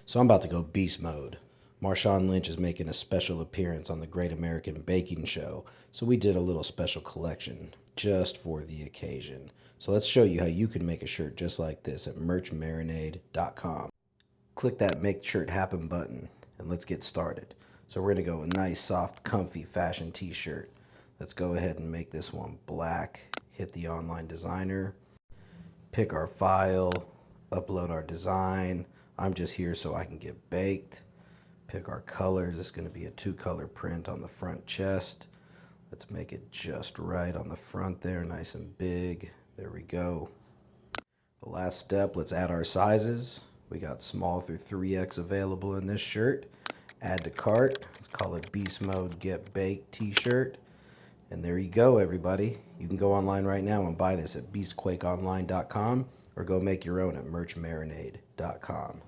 So I'm about to go beast mode. Marshawn Lynch is making a special appearance on the Great American Baking Show, so we did a little special collection just for the occasion. So let's show you how you can make a shirt just like this at merchmarinade.com. Click that Make Shirt Happen button and let's get started. So we're going to go a nice, soft, comfy fashion t-shirt. Let's go ahead and make this one black. Hit the online designer, pick our file, upload our design. I'm just here so I can get baked. Pick our colors. It's going to be a 2-color print on the front chest. Let's make it just right on the front there, nice and big. There we go. The last step, let's add our sizes. We got small through 3X available in this shirt. Add to cart. Let's call it Beast Mode Get Baked t-shirt. And there you go, everybody. You can go online right now and buy this at beastquakeonline.com or go make your own at merchmarinade.com.